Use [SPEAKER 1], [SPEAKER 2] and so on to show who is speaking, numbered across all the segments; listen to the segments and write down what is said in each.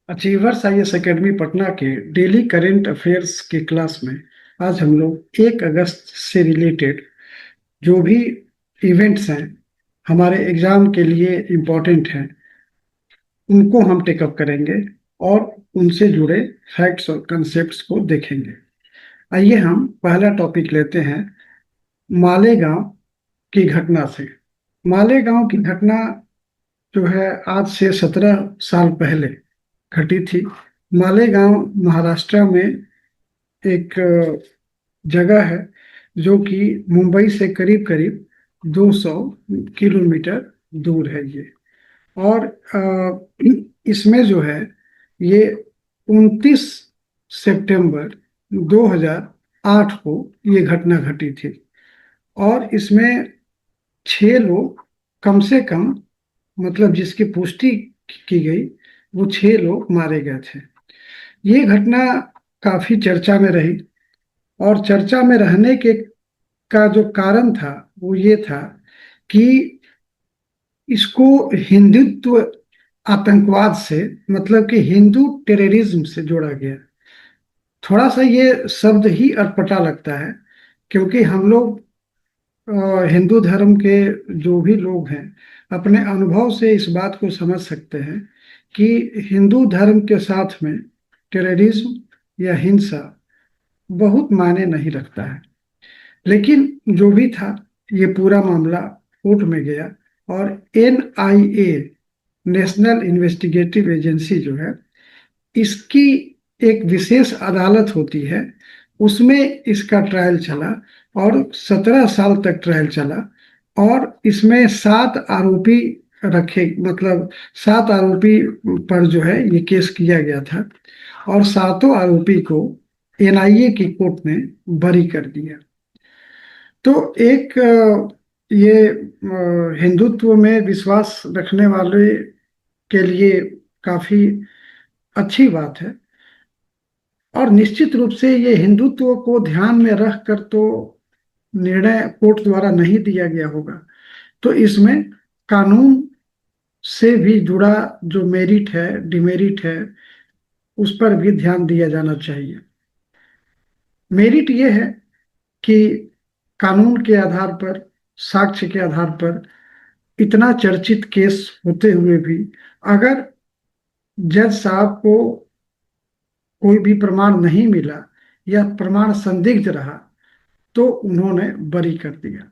[SPEAKER 1] Achievers IAS academy Patna के daily current affairs की class में आज हम लोग 1 अगस्त से रिलेटेड जो भी इवेंट्स हैं, हमारे एग्जाम के लिए इम्पोर्टेंट हैं, उनको हम टेकअप करेंगे और उनसे जुड़े फैक्ट्स और कंसेप्ट्स को देखेंगे। आइए हम पहला टॉपिक लेते हैं मालेगांव की घटना से। मालेगांव की घटना जो है आज से 17 साल पहले घटी थी। मालेगांव महाराष्ट्र में एक जगह है जो कि मुंबई से करीब करीब 200 किलोमीटर दूर है ये। और इसमें जो है ये 29 सितंबर 2008 को ये घटना घटी थी। और इसमें 6 लोग कम से कम, मतलब जिसकी पुष्टि की गई, वो 6 लोग मारे गए थे। ये घटना काफी चर्चा में रही और चर्चा में रहने के का जो कारण था वो ये था कि इसको हिंदुत्व आतंकवाद से, मतलब कि हिंदू टेररिज्म से जोड़ा गया। थोड़ा सा ये शब्द ही अटपटा लगता है क्योंकि हम लोग हिंदू धर्म के जो भी लोग हैं अपने अनुभव से इस बात को समझ सकते हैं कि हिंदू धर्म के साथ में टेररिज्म या हिंसा बहुत मायने नहीं रखता है। लेकिन जो भी था, ये पूरा मामला कोर्ट में गया और एनआईए, नेशनल इन्वेस्टिगेटिव एजेंसी जो है, इसकी एक विशेष अदालत होती है, उसमें इसका ट्रायल चला और 17 साल तक ट्रायल चला। और इसमें 7 आरोपी रखे, मतलब 7 आरोपी पर जो है ये केस किया गया था और 7 आरोपी को एनआईए की कोर्ट ने बरी कर दिया। तो एक ये हिंदुत्व में विश्वास रखने वाले के लिए काफी अच्छी बात है। और निश्चित रूप से ये हिंदुत्व को ध्यान में रख कर तो निर्णय कोर्ट द्वारा नहीं दिया गया होगा। तो इसमें कानून से भी जुड़ा जो मेरिट है, डिमेरिट है, उस पर भी ध्यान दिया जाना चाहिए। मेरिट ये है कि कानून के आधार पर, साक्ष्य के आधार पर इतना चर्चित केस होते हुए भी अगर जज साहब को कोई भी प्रमाण नहीं मिला या प्रमाण संदिग्ध रहा तो उन्होंने बरी कर दिया।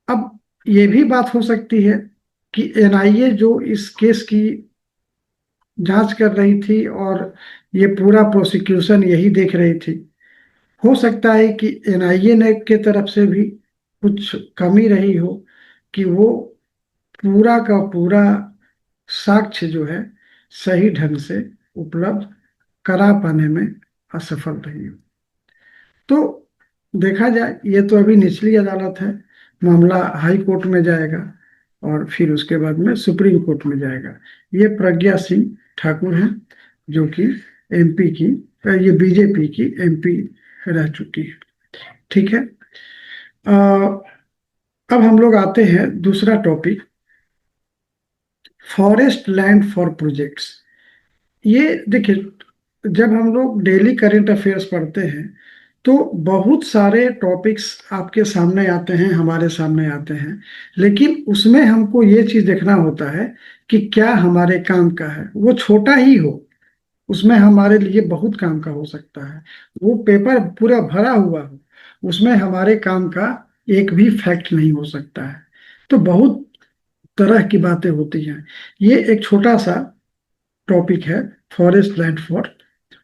[SPEAKER 1] अब ये भी बात हो सकती है कि एनआईए जो इस केस की जांच कर रही थी और ये पूरा प्रोसिक्यूशन यही देख रही थी, हो सकता है कि एनआईए ने के तरफ से भी कुछ कमी रही हो कि वो पूरा का पूरा साक्ष्य जो है सही ढंग से उपलब्ध करा पाने में असफल रही हो। तो देखा जाए, ये तो अभी निचली अदालत है, मामला हाई कोर्ट में जाएगा और फिर उसके बाद में सुप्रीम कोर्ट में जाएगा। ये प्रज्ञा सिंह ठाकुर हैं जो कि एमपी की, ये बीजेपी की एमपी रह चुकी है। ठीक है। अब हम लोग आते हैं दूसरा topic, forest land for projects. ये देखिए, जब हम लोग डेली करंट अफेयर्स पढ़ते हैं तो बहुत सारे टॉपिक्स आपके सामने आते हैं, हमारे सामने आते हैं, लेकिन उसमें हमको ये चीज देखना होता है कि क्या हमारे काम का है। वो छोटा ही हो, उसमें हमारे लिए बहुत काम का हो सकता है। वो पेपर पूरा भरा हुआ हो, उसमें हमारे काम का एक भी फैक्ट नहीं हो सकता है। तो बहुत तरह की बातें होती हैं। ये एक छोटा सा टॉपिक है, फॉरेस्ट लैंड फॉर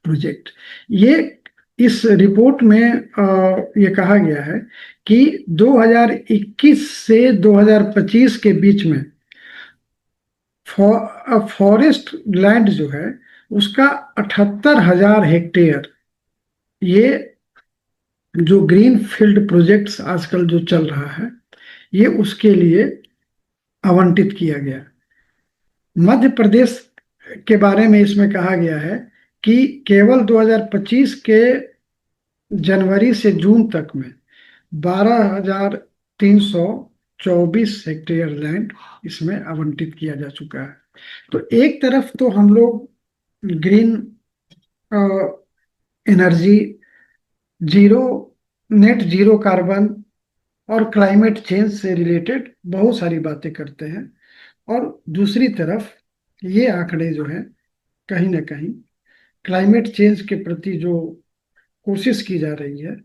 [SPEAKER 1] प्रोजेक्ट। ये इस रिपोर्ट में ये कहा गया है कि 2021 से 2025 के बीच में फॉरेस्ट लैंड जो है उसका 78,000 हेक्टेयर, ये जो ग्रीन फील्ड प्रोजेक्ट्स आजकल जो चल रहा है, ये उसके लिए आवंटित किया गया। मध्य प्रदेश के बारे में इसमें कहा गया है कि केवल 2025 के जनवरी से जून तक में 12,324 हेक्टेयर लैंड इसमें आवंटित किया जा चुका है। तो एक तरफ तो हम लोग green energy, zero net zero carbon और क्लाइमेट चेंज से रिलेटेड बहुत सारी बातें करते हैं, और दूसरी तरफ ये आंकड़े जो है कहीं ना कहीं क्लाइमेट चेंज के प्रति जो कोशिश की जा रही है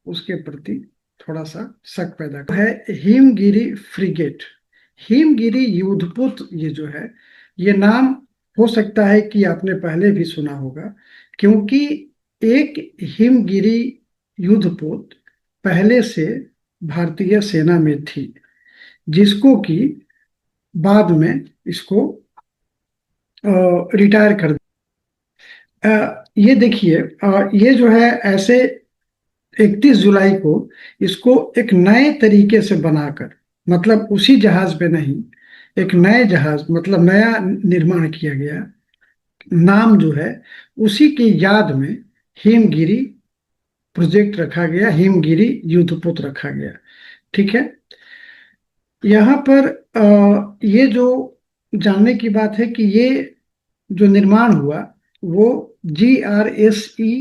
[SPEAKER 1] उसके प्रति थोड़ा सा शक पैदा कर है। हिमगिरी फ्रिगेट, हिमगिरी युद्धपोत, ये जो है ये नाम हो सकता है कि आपने पहले भी सुना होगा, क्योंकि एक हिमगिरी युद्धपोत पहले से भारतीय सेना में थी, जिसको कि बाद में इसको रिटायर कर ये देखिए, ये जो है ऐसे 31 जुलाई को इसको एक नए तरीके से बनाकर, मतलब उसी जहाज पे नहीं, एक नए जहाज मतलब नया निर्माण किया गया, नाम जो है उसी की याद में हिमगिरी प्रोजेक्ट रखा गया, हिमगिरी युद्धपोत रखा गया। ठीक है। यहाँ पर ये जो जानने की बात है कि ये जो निर्माण हुआ वो GRSE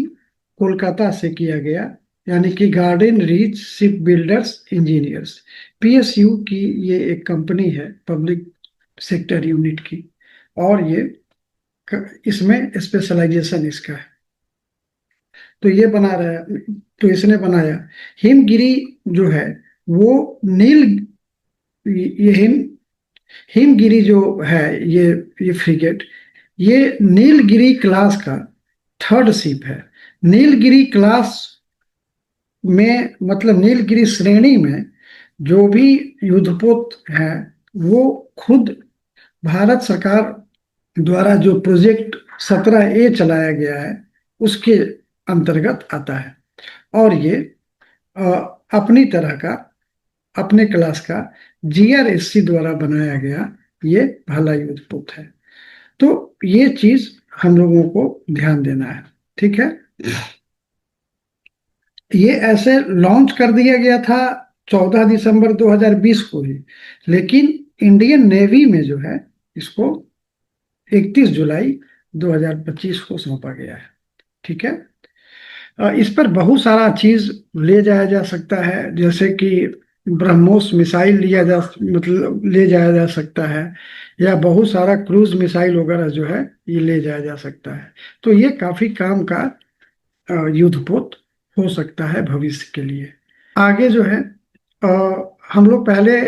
[SPEAKER 1] कोलकाता से किया गया, यानी कि garden reach ship builders engineers, PSU की ये एक कंपनी है, पब्लिक सेक्टर यूनिट की, और ये इसमें स्पेशलाइजेशन इसका है। तो ये बना रहा है, तो इसने बनाया हिमगिरी जो है वो नील, ये हिमगिरी जो है, ये फ्रिगेट, ये नीलगिरी क्लास का थर्ड शिप है। नीलगिरी क्लास में मतलब नीलगिरी श्रेणी में जो भी युद्धपोत है वो खुद भारत सरकार द्वारा जो प्रोजेक्ट 17A चलाया गया है उसके अंतर्गत आता है, और ये अ, अपनी तरह का, अपने क्लास का GRSC द्वारा बनाया गया ये पहला युद्धपोत है। तो ये चीज हम लोगों को ध्यान देना है। ठीक है। ये ऐसे लॉन्च कर दिया गया था 14 दिसंबर 2020 को ही, लेकिन इंडियन नेवी में जो है इसको 31 जुलाई 2025 को सौंपा गया है। ठीक है। इस पर बहुत सारा चीज ले जाया जा सकता है, जैसे कि ब्रह्मोस मिसाइल लिया जा मतलब ले जाया जा सकता है, या बहुत सारा क्रूज मिसाइल वगैरह जो है ये ले जाया जा सकता है। तो ये काफी काम का युद्धपोत हो सकता है भविष्य के लिए। आगे जो है हम लोग पहले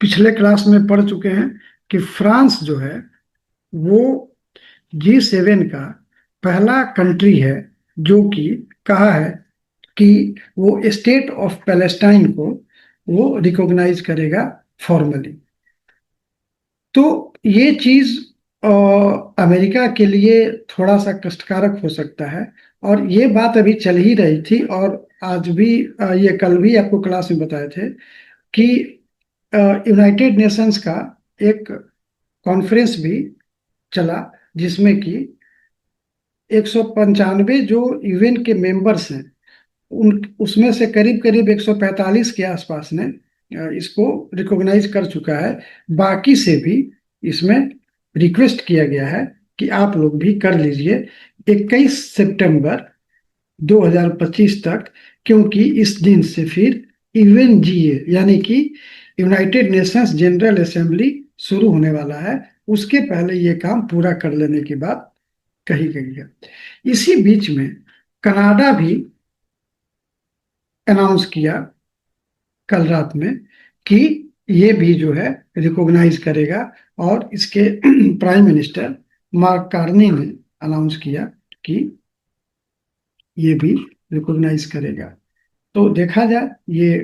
[SPEAKER 1] पिछले क्लास में पढ़ चुके हैं कि फ्रांस जो है वो G7 का पहला कंट्री है जो कि कहा है कि वो स्टेट ऑफ पैलेस्टाइन को वो रिकॉग्नाइज करेगा फॉर्मली। तो ये चीज अमेरिका के लिए थोड़ा सा कष्टकारक हो सकता है, और ये बात अभी चल ही रही थी, और आज भी ये कल भी आपको क्लास में बताए थे कि यूनाइटेड नेशंस का एक कॉन्फ्रेंस भी चला, जिसमें कि 195 जो UN के मेंबर्स हैं उन उसमें से करीब करीब 145 के आसपास ने इसको रिकॉग्नाइज कर चुका है। बाकी से भी इसमें रिक्वेस्ट किया गया है कि आप लोग भी कर लीजिए 21 सितंबर 2025 तक, क्योंकि इस दिन से फिर UNGA यानी कि यूनाइटेड नेशंस जनरल असेंबली शुरू होने वाला है। उसके पहले ये काम पूरा कर लेने की बात कही गई है। इसी बीच में कनाडा भी अनाउंस किया कल रात में कि ये भी जो है रिकॉग्नाइज करेगा, और इसके प्राइम मिनिस्टर मार्क कार्नी ने अनाउंस किया कि ये भी रिकॉग्नाइज करेगा। तो देखा जाए ये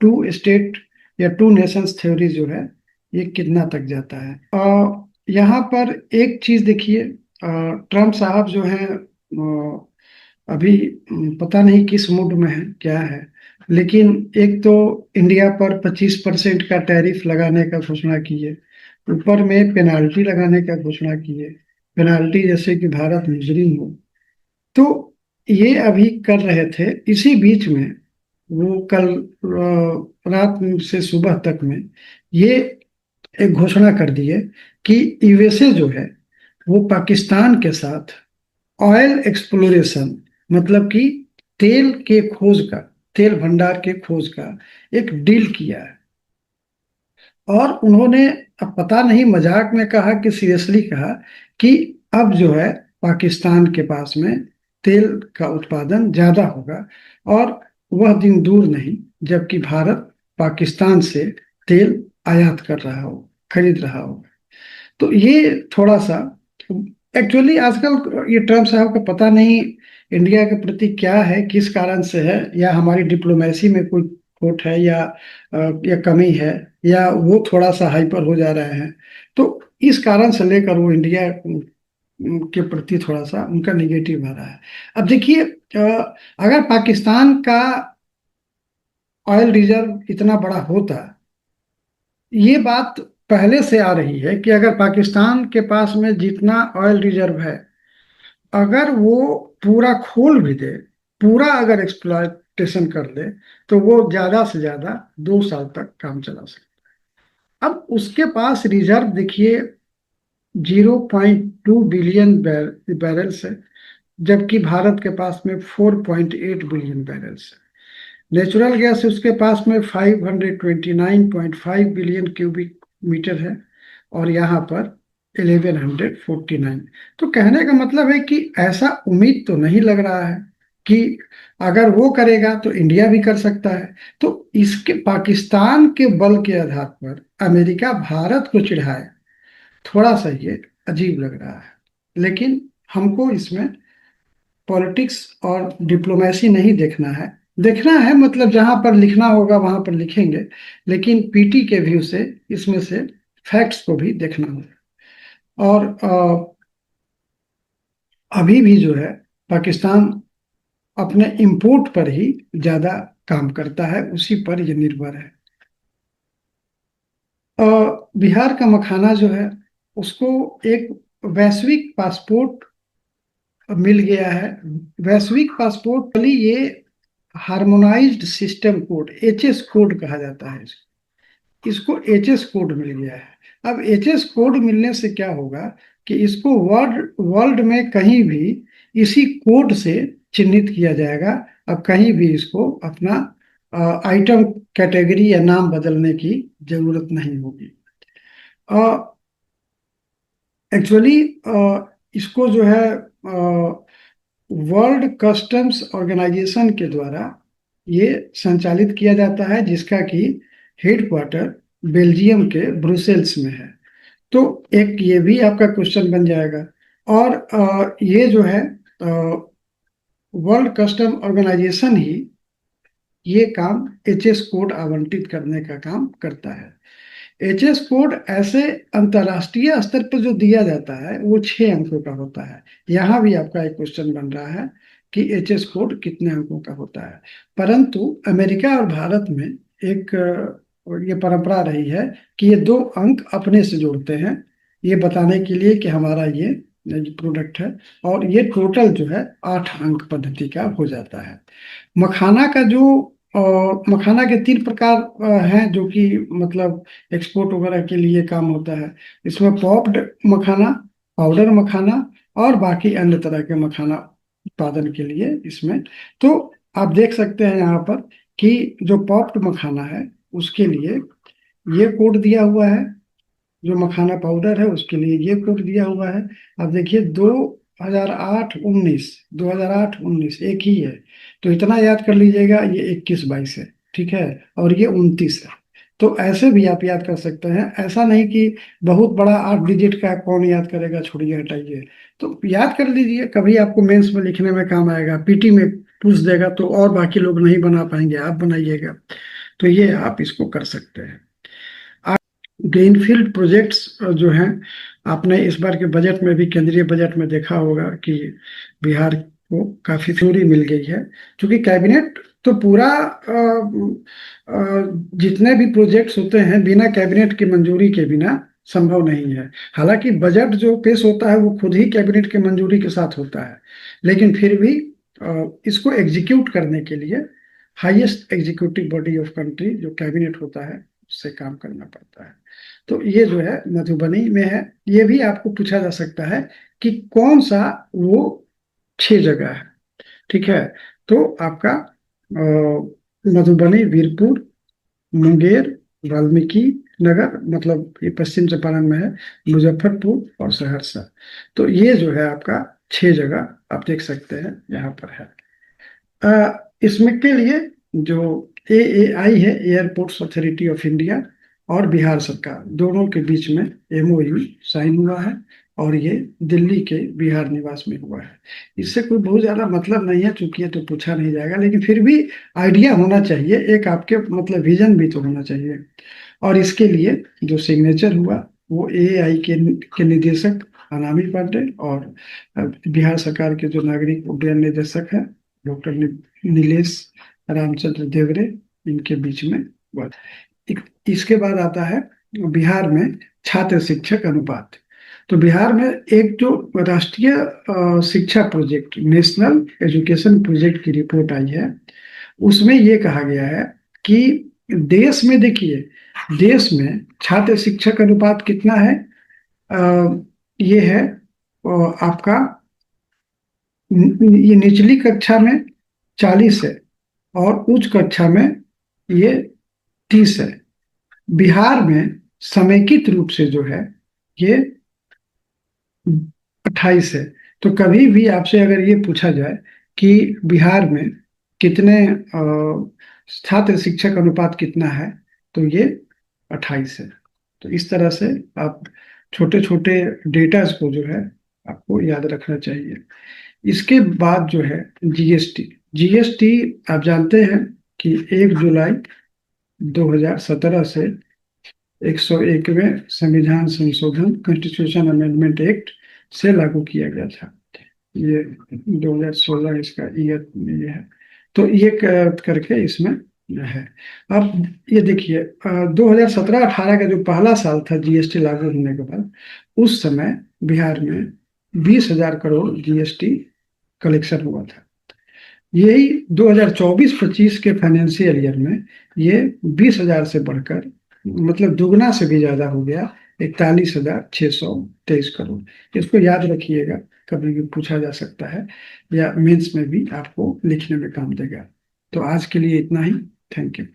[SPEAKER 1] टू स्टेट या टू नेशंस थ्योरी जो है ये कितना तक जाता है। और यहाँ पर एक चीज देखिए, ट्रम्प साहब जो है अभी पता नहीं किस मूड में है, क्या है, लेकिन एक तो इंडिया पर 25% का टैरिफ लगाने का घोषणा की है, ऊपर में पेनाल्टी लगाने का घोषणा की है, पेनाल्टी जैसे कि भारत मुजरिम हो। तो ये अभी कर रहे थे। इसी बीच में वो कल रात से सुबह तक में ये एक घोषणा कर दिए कि यूएसए जो है वो पाकिस्तान के साथ ऑयल एक्सप्लोरेशन, मतलब कि तेल के खोज का, तेल भंडार के खोज का एक डील किया है। और उन्होंने, अब पता नहीं मजाक में कहा कि सीरियसली कहा, कि अब जो है पाकिस्तान के पास में तेल का उत्पादन ज्यादा होगा, और वह दिन दूर नहीं जबकि भारत पाकिस्तान से तेल आयात कर रहा हो, खरीद रहा हो। तो ये थोड़ा सा, एक्चुअली आजकल ये ट्रम्प साहब का पता नहीं इंडिया के प्रति क्या है, किस कारण से है, या हमारी डिप्लोमेसी में कोई खोट है, या कमी है, या वो थोड़ा सा हाइपर हो जा रहे हैं। तो इस कारण से लेकर वो इंडिया के प्रति थोड़ा सा उनका निगेटिव आ रहा है। अब देखिए, अगर पाकिस्तान का ऑयल रिजर्व इतना बड़ा होता, ये बात पहले से आ रही है कि अगर पाकिस्तान के पास में जितना ऑयल रिजर्व है, अगर वो पूरा खोल भी दे, पूरा अगर एक्सप्लॉयटेशन कर ले, तो वो ज्यादा से ज्यादा 2 साल तक काम चला सकता है। अब उसके पास रिजर्व देखिए 0.2 बिलियन बैरल्स है, जबकि भारत के पास में 4.8 बिलियन बैरल्स है। नेचुरल गैस उसके पास में 529.5 बिलियन क्यूबिक मीटर है, और यहाँ पर 1149। तो कहने का मतलब है कि ऐसा उम्मीद तो नहीं लग रहा है कि अगर वो करेगा तो इंडिया भी कर सकता है। तो इसके पाकिस्तान के बल के आधार पर अमेरिका भारत को चिढ़ाए, थोड़ा सा ये अजीब लग रहा है। लेकिन हमको इसमें पॉलिटिक्स और डिप्लोमेसी नहीं देखना है। देखना है मतलब जहां पर लिखना होगा वहां पर लिखेंगे, लेकिन पीटी के व्यू से इसमें से फैक्ट्स को भी देखना होगा। और अभी भी जो है पाकिस्तान अपने इंपोर्ट पर ही ज्यादा काम करता है, उसी पर ये निर्भर है। अ, बिहार का मखाना जो है उसको एक वैश्विक पासपोर्ट मिल गया है। वैश्विक पासपोर्ट ये harmonised system code, HS code कहा जाता है इसको। इसको एचएस कोड मिल गया है। अब एचएस कोड मिलने से क्या होगा कि इसको वर्ल्ड वर्ल्ड में कहीं भी इसी कोड से चिन्हित किया जाएगा। अब कहीं भी इसको अपना आइटम कैटेगरी या नाम बदलने की जरूरत नहीं होगी। एक्चुअली इसको जो है वर्ल्ड कस्टम्स ऑर्गेनाइजेशन के द्वारा ये संचालित किया जाता है, जिसका कि हेडक्वार्टर बेल्जियम के ब्रुसेल्स में है। तो एक ये भी आपका क्वेश्चन बन जाएगा। और ये जो है वर्ल्ड कस्टम ऑर्गेनाइजेशन ही ये काम एचएस कोड आवंटित करने का काम करता है। एचएस कोड ऐसे अंतरराष्ट्रीय स्तर पर जो दिया जाता है वो 6 अंकों का होता है। यहाँ भी आपका एक क्वेश्चन बन रहा है कि एचएस कोड कितने अंकों का होता है। परंतु अमेरिका और भारत में एक ये परंपरा रही है कि ये 2 अंक अपने से जोड़ते हैं, ये बताने के लिए कि हमारा ये प्रोडक्ट है। और ये टोटल जो है 8 अंक पद्धति का हो जाता है। मखाना का जो मखाना के 3 प्रकार हैं जो कि मतलब एक्सपोर्ट वगैरह के लिए काम होता है। इसमें पॉप्ड मखाना, पाउडर मखाना, और बाकी अन्य तरह के मखाना उत्पादन के लिए इसमें। तो आप देख सकते हैं यहाँ पर कि जो पॉप्ड मखाना है उसके लिए ये कोड दिया हुआ है, जो मखाना पाउडर है उसके लिए ये कोड दिया हुआ है। अब देखिए 2008-19, 2008-19 एक ही है। तो इतना याद कर लीजिएगा, ये 21-22 है, ठीक है, और ये 29 है। तो ऐसे भी आप याद कर सकते हैं। ऐसा नहीं कि बहुत बड़ा 8 डिजिट का कौन याद करेगा, छोड़िए हटाइए। तो याद कर लीजिए, कभी आपको मेंस में लिखने में काम आएगा, पीटी में पूछ देगा तो, और बाकी लोग नहीं बना पाएंगे, आप बनाइएगा। तो ये आप इसको कर सकते हैं। ग्रीनफील्ड प्रोजेक्ट्स जो हैं, आपने इस बार के बजट में भी, केंद्रीय बजट में देखा होगा कि बिहार को काफी थ्योरी मिल गई है। क्योंकि कैबिनेट तो पूरा जितने भी प्रोजेक्ट्स होते हैं बिना कैबिनेट की मंजूरी के बिना संभव नहीं है। हालांकि बजट जो पेश होता है वो खुद ही कैबिनेट की मंजूरी के साथ होता है, लेकिन फिर भी इसको एग्जीक्यूट करने के लिए highest executive body of country जो कैबिनेट होता है उससे काम करना पड़ता है। तो ये जो है मधुबनी में है। ये भी आपको पूछा जा सकता है कि कौन सा वो 6 जगह है। ठीक है, तो आपका मधुबनी, वीरपुर, मुंगेर, वाल्मीकि नगर, मतलब ये पश्चिम चंपारण में है, मुजफ्फरपुर और सहरसा। तो ये जो है आपका 6 जगह आप देख सकते हैं यहाँ पर है। इसमें के लिए जो एएआई है, एयरपोर्ट्स अथॉरिटी ऑफ इंडिया, और बिहार सरकार दोनों के बीच में एमओयू साइन हुआ है, और ये दिल्ली के बिहार निवास में हुआ है। इससे कोई बहुत ज्यादा मतलब नहीं है, चूंकि ये तो पूछा नहीं जाएगा, लेकिन फिर भी आइडिया होना चाहिए, एक आपके मतलब विजन भी तो होना चाहिए। और इसके लिए जो सिग्नेचर हुआ वो एआई के निदेशक अनामी पांडे और बिहार सरकार के जो नागरिक उड्डयन निदेशक है डॉक्टर नीलेश रामचंद्र देवरे, इनके बीच में हुआ। इसके बाद आता है बिहार में छात्र शिक्षक अनुपात। तो बिहार में एक जो राष्ट्रीय शिक्षा प्रोजेक्ट, नेशनल एजुकेशन प्रोजेक्ट की रिपोर्ट आई है, उसमें ये कहा गया है कि देश में, देखिए, देश में छात्र शिक्षक अनुपात कितना है। ये है आपका, ये निचली कक्षा में 40 है और उच्च कक्षा में ये 30 है। बिहार में समेकित रूप से जो है ये 28 है। तो कभी भी आपसे अगर ये पूछा जाए कि बिहार में कितने छात्र शिक्षक अनुपात कितना है, तो ये 28 है। तो इस तरह से आप छोटे छोटे डेटास को जो है आपको याद रखना चाहिए। इसके बाद जो है जीएसटी। जीएसटी आप जानते हैं कि 1 जुलाई 2017 से 101वें संविधान संशोधन, कॉन्स्टिट्यूशन अमेंडमेंट एक्ट से लागू किया गया था। ये 2016 इसका ईयर ये है। तो ये करके इसमें है। अब ये देखिए, 2017-18 का जो पहला साल था जीएसटी लागू होने के बाद, उस समय बिहार में 20,000 करोड़ जीएसटी कलेक्शन हुआ था। यही 2024-25 के फाइनेंशियल ईयर में ये 20,000 से बढ़कर मतलब दुगना से भी ज्यादा हो गया, 41,623 करोड़। इसको याद रखिएगा, कभी भी पूछा जा सकता है या मेंस में भी आपको लिखने में काम देगा। तो आज के लिए इतना ही। Thank you.